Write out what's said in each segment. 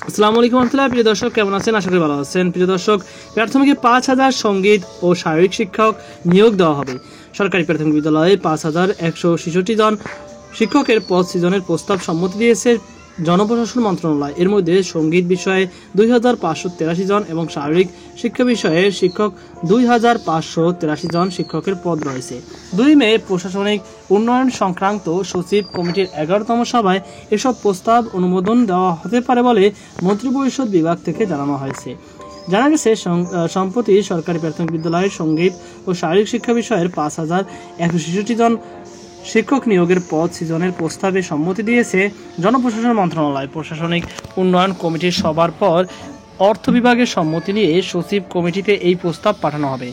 আসসালামু আলাইকুম রহমতুল্লাহ। প্রিয় দর্শক, কেমন আছেন? আশা করি ভালো আছেন। প্রিয় দর্শক, প্রাথমিকে 5,000 সঙ্গীত ও শারীরিক শিক্ষক নিয়োগ দেওয়া হবে। সরকারি প্রাথমিক বিদ্যালয়ে 5,166 জন শিক্ষকের পদ সৃজনের প্রস্তাব সম্মতি দিয়েছে জনপ্রশাসন মন্ত্রণালয়। এর মধ্যে সঙ্গীত বিষয়ে 2,583 জন এবং শারীরিক শিক্ষা বিষয়ে শিক্ষক 2,583 জন শিক্ষকের পদ রয়েছে। 2 মে প্রশাসনিক উন্নয়ন সংক্রান্ত সচিব কমিটির 11তম সভায় এসব প্রস্তাব অনুমোদন দেওয়া হতে পারে বলে মন্ত্রিপরিষদ বিভাগ থেকে জানানো হয়েছে। জানা গেছে, সম্প্রতি সরকারি প্রাথমিক বিদ্যালয়ের সঙ্গীত ও শারীরিক শিক্ষা বিষয়ের 5,166 জন শিক্ষক নিয়োগের পদ সৃজনের প্রস্তাবে সম্মতি দিয়েছে জনপ্রশাসন মন্ত্রণালয়। প্রশাসনিক উন্নয়ন কমিটির সভার পর অর্থ বিভাগের সম্মতি নিয়ে সচিব কমিটিতে এই প্রস্তাব পাঠানো হবে।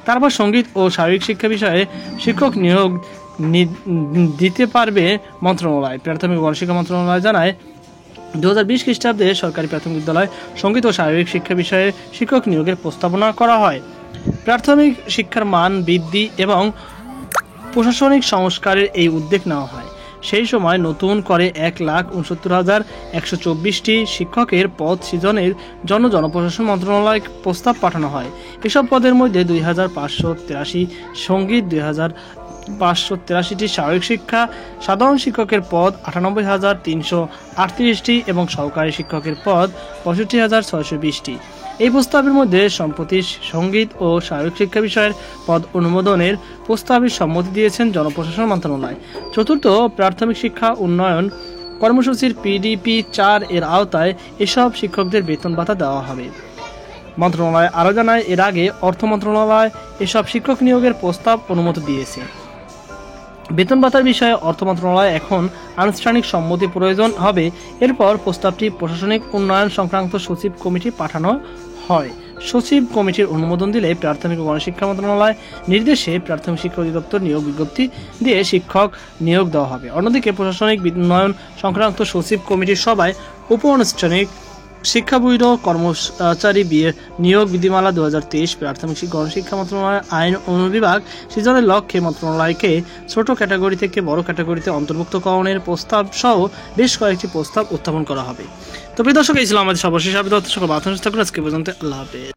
তারপর সঙ্গীত ও শারীরিক শিক্ষা বিষয়ে শিক্ষক নিয়োগ দিতে পারবে মন্ত্রণালয়। প্রাথমিক গণশিক্ষা মন্ত্রণালয় জানায়, 2020 খ্রিস্টাব্দে সরকারি প্রাথমিক বিদ্যালয় সঙ্গীত ও শারীরিক শিক্ষা বিষয়ে শিক্ষক নিয়োগের প্রস্তাবনা করা হয়। প্রাথমিক শিক্ষার মান বৃদ্ধি এবং প্রশাসনিক সংস্কারের এই উদ্যোগ নেওয়া হয়। সেই সময় নতুন করে 1,69,124টি শিক্ষকের পদ সৃজনের জন্য জনপ্রশাসন মন্ত্রণালয় প্রস্তাব পাঠানো হয়। এসব পদের মধ্যে 2,583 সঙ্গীত, 2,583টি শারীরিক শিক্ষা, সাধারণ শিক্ষকের পদ 98,338টি এবং সহকারী শিক্ষকের পদ 65,620টি। এই প্রস্তাবের মধ্যে সম্প্রতি সঙ্গীত ও শারীরিক শিক্ষা বিষয়ের পদ অনুমোদনের প্রস্তাবে সম্মতি দিয়েছেন জনপ্রশাসন মন্ত্রণালয়। চতুর্থ প্রাথমিক শিক্ষা উন্নয়ন কর্মসূচির PDP 4 এর আওতায় এসব শিক্ষকদের বেতন ভাতা দেওয়া হবে। মন্ত্রণালয় আরও জানায়, এর আগে অর্থ মন্ত্রণালয় এসব শিক্ষক নিয়োগের প্রস্তাব অনুমোদন দিয়েছে। বেতন ভাতার বিষয়ে অর্থ মন্ত্রণালয় এখন আনুষ্ঠানিক সম্মতি প্রয়োজন হবে। এরপর প্রস্তাবটি প্রশাসনিক উন্নয়ন সংক্রান্ত সচিব কমিটি পাঠানো হয়। সচিব কমিটির অনুমোদন দিলে প্রাথমিক ও গণশিক্ষা মন্ত্রণালয় নির্দেশে প্রাথমিক শিক্ষা অধিদপ্তর নিয়োগ বিজ্ঞপ্তি দিয়ে শিক্ষক নিয়োগ দেওয়া হবে। অন্যদিকে প্রশাসনিক উন্নয়ন সংক্রান্ত সচিব কমিটির সভায় উপ আনুষ্ঠানিক শিক্ষা ব্যুরো কর্মচারী নিয়োগ বিধিমালা 2023 প্রাথমিক গণশিক্ষা মন্ত্রণালয়ের আইন অনুবিভাগ সৃজনের লক্ষ্যে মন্ত্রণালয়কে ছোট ক্যাটাগরি থেকে বড় ক্যাটাগরিতে অন্তর্ভুক্তকরণের প্রস্তাব সহ বেশ কয়েকটি প্রস্তাব উত্থাপন করা হবে। তো প্রিয় দর্শক, এই ছিল আমাদের সর্বশেষ আপডেট। সকল বার্তা থাকুন আজকে পর্যন্ত। আল্লাহ হাফেজ।